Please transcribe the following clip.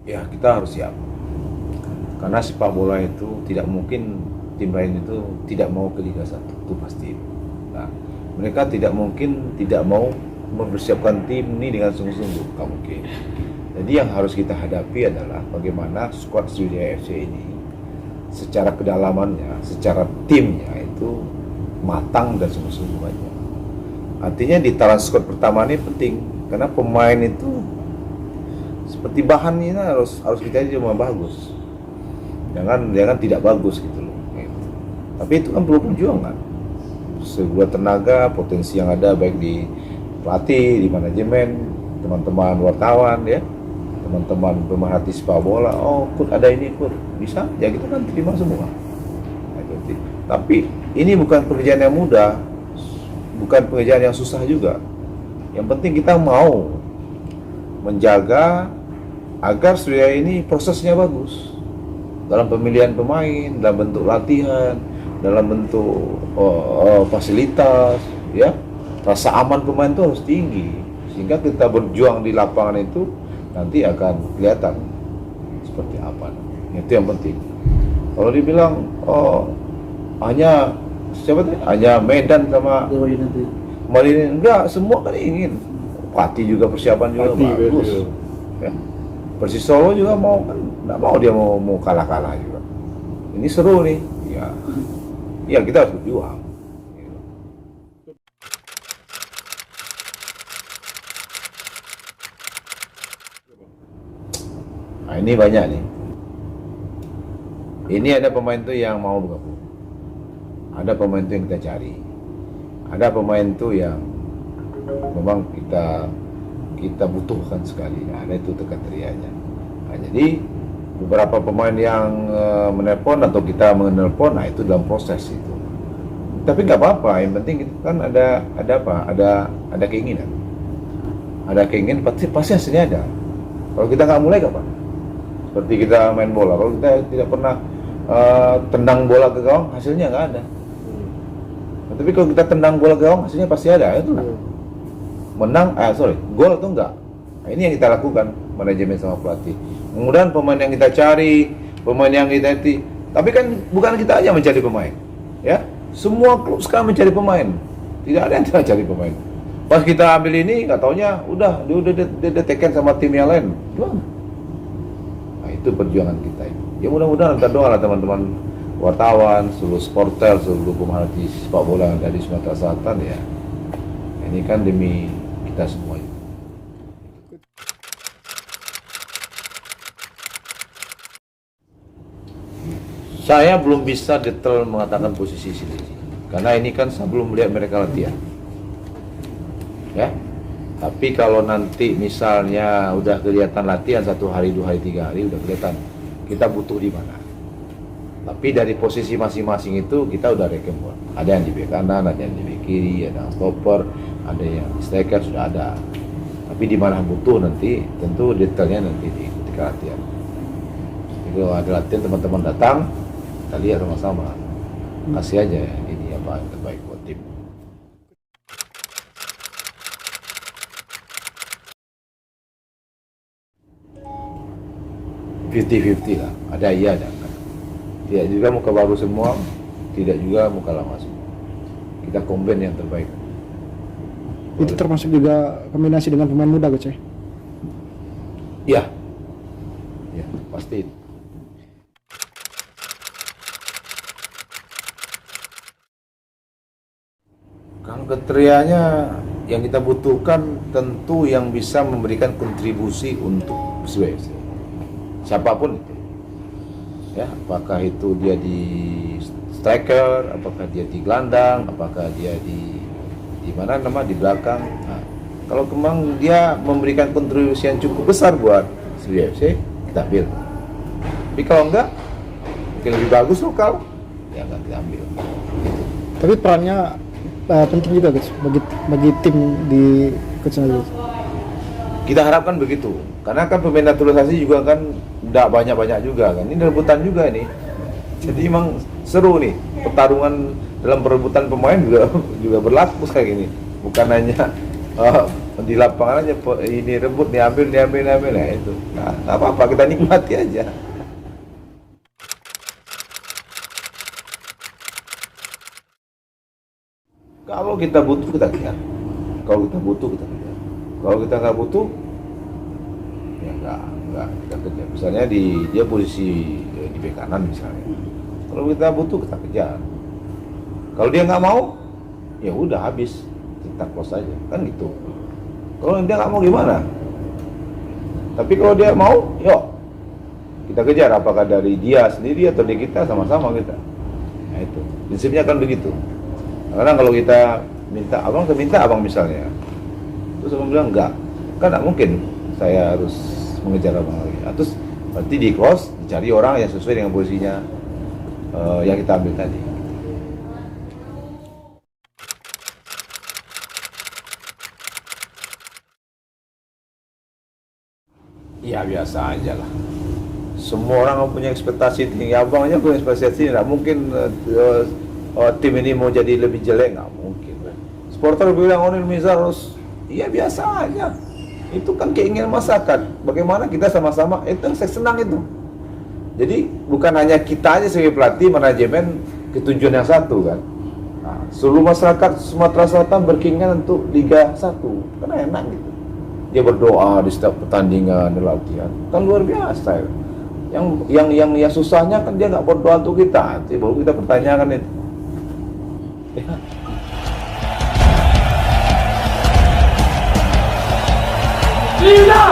Ya kita harus siap. Karena sepak bola itu tidak mungkin tim lain itu tidak mau ke Liga 1, itu pasti. Nah, mereka tidak mungkin tidak mau mempersiapkan tim ini dengan sungguh-sungguh, nggak mungkin. Jadi yang harus kita hadapi adalah bagaimana skuad Sriwijaya FC ini secara kedalamannya, secara timnya itu matang dan sungguh-sungguh aja. Artinya di taran skuad pertama ini penting karena pemain itu seperti bahan ini harus kita cuma bagus. Jangan tidak bagus gitu loh. Gitu. Tapi itu kan perlu perjuangan. Sebuah tenaga, potensi yang ada baik di pelatih, di manajemen, teman-teman wartawan ya, teman-teman pemerhati sepak bola. Oh, Kut ada ini, Kut bisa, ya kita kan terima semua. Tapi ini bukan pekerjaan yang mudah, bukan pekerjaan yang susah juga. Yang penting kita mau menjaga agar Sriwijaya ini prosesnya bagus dalam pemilihan pemain, dalam bentuk latihan, dalam bentuk fasilitas, ya rasa aman pemain itu harus tinggi sehingga kita berjuang di lapangan itu nanti akan kelihatan seperti apa. Itu yang penting. Kalau dibilang hanya siapa tuh? Hanya Medan sama Marin enggak, semua kan ingin. Pati juga persiapan juga bagus. Ya. Persis Solo juga mau kan, nggak mau dia mau kalah juga. Ini seru nih, ya kita harus berjuang. Nah ini banyak nih. Ini ada pemain tuh yang mau bergabung. Ada pemain tuh yang kita cari. Ada pemain tuh yang memang kita butuhkan sekali. Nah, ada itu kriterianya. Nah, jadi beberapa pemain yang menelpon atau kita menelpon, nah itu dalam proses itu. Tapi nggak apa-apa. Yang penting itu kan ada apa? Ada keinginan. Ada keinginan pasti hasilnya ada. Kalau kita nggak mulai kapan? Seperti kita main bola. Kalau kita tidak pernah tendang bola ke gawang, hasilnya nggak ada. Tapi kalau kita tendang bola ke gawang, hasilnya pasti ada. Itu lah. Menang, gol atau enggak. Nah, ini yang kita lakukan, manajemen sama pelatih. Kemudian pemain yang kita cari, pemain yang kita tapi kan bukan kita aja mencari pemain, ya. Semua klub sekarang mencari pemain. Tidak ada yang tidak cari pemain. Pas kita ambil ini, nggak taunya udah diteken sama tim yang lain. Nah, itu perjuangan kita. Ya mudah-mudahan kita doa lah teman-teman wartawan, seluruh supporter, seluruh pemerhati sepak bola dari Sumatera Selatan ya. Ini kan demi kita semua. Saya belum bisa detail mengatakan posisi sini, karena ini kan saya belum melihat mereka latihan. Ya, tapi kalau nanti misalnya udah kelihatan latihan 1 hari, 2 hari, 3 hari, udah kelihatan kita butuh di mana. Tapi dari posisi masing-masing itu kita udah reken. Ada yang di bek kanan, ada yang di bek kiri, ada yang stopper, ada yang striker sudah ada. Tapi di mana butuh nanti tentu detailnya nanti di ketika latihan. Jadi kalau ada latihan teman-teman datang, kita lihat sama-sama. Kasih aja ini apa yang terbaik buat tim. Fifty lah, ada iya ada enggak. Tidak juga muka baru semua, tidak juga muka lama semua. Kita combine yang terbaik. Itu termasuk juga kombinasi dengan pemain muda, Coach? Ya, pasti. Kalau kriterianya yang kita butuhkan tentu yang bisa memberikan kontribusi untuk Sriwijaya. Siapapun itu. Ya, apakah itu dia di striker, apakah dia di gelandang, apakah dia di mana di belakang. Nah, kalau memang dia memberikan kontribusi yang cukup besar buat Sriwijaya FC, kita ambil. Tapi kalau enggak, mungkin lebih bagus lokal, ya enggak kita ambil. Tapi perannya penting juga, guys, bagi tim di Coach Najib. Kita harapkan begitu, karena kan pemain naturalisasi juga kan tidak banyak-banyak juga kan. Ini rebutan juga nih. Jadi emang seru nih pertarungan dalam perebutan pemain juga berlaku kayak gini. Bukan hanya di lapangan aja ini rebut diambil ya itu. Nah, nggak apa-apa, kita nikmati aja. Kalau kita butuh kita kejar. Kalau kita butuh kita kejar. Kalau kita nggak butuh ya nggak kita kejar. Misalnya dia posisi di bek kanan misalnya. Kalau kita butuh kita kejar. Kalau dia nggak mau, ya udah habis, kita close aja, kan gitu. Kalau dia nggak mau gimana? Tapi kalau dia mau, yuk kita kejar. Apakah dari dia sendiri atau dari kita, sama-sama kita. Nah itu prinsipnya kan begitu. Karena kalau kita minta abang misalnya, terus abang bilang enggak, kan nggak mungkin saya harus mengejar abang lagi. Terus berarti di close, dicari orang yang sesuai dengan posisinya yang kita ambil tadi. Ya biasa aja lah. Semua orang punya ekspektasi tinggi. Abang aja punya ekspektasi, nggak mungkin tim ini mau jadi lebih jelek, nggak mungkin. Supporter bilang Indonesia harus, ya biasa aja. Itu kan keinginan masyarakat. Bagaimana kita sama-sama, itu yang saya senang itu. Jadi bukan hanya kita aja sebagai pelatih, manajemen, ketujuan yang satu kan. Nah, seluruh masyarakat Sumatera Selatan berkeinginan untuk Liga 1, karena enak gitu. Dia berdoa di setiap pertandingan, di latihan, kan luar biasa ya. Yang susahnya kan dia nggak berdoa untuk kita, nanti baru kita pertanyakan itu. Ya. Liga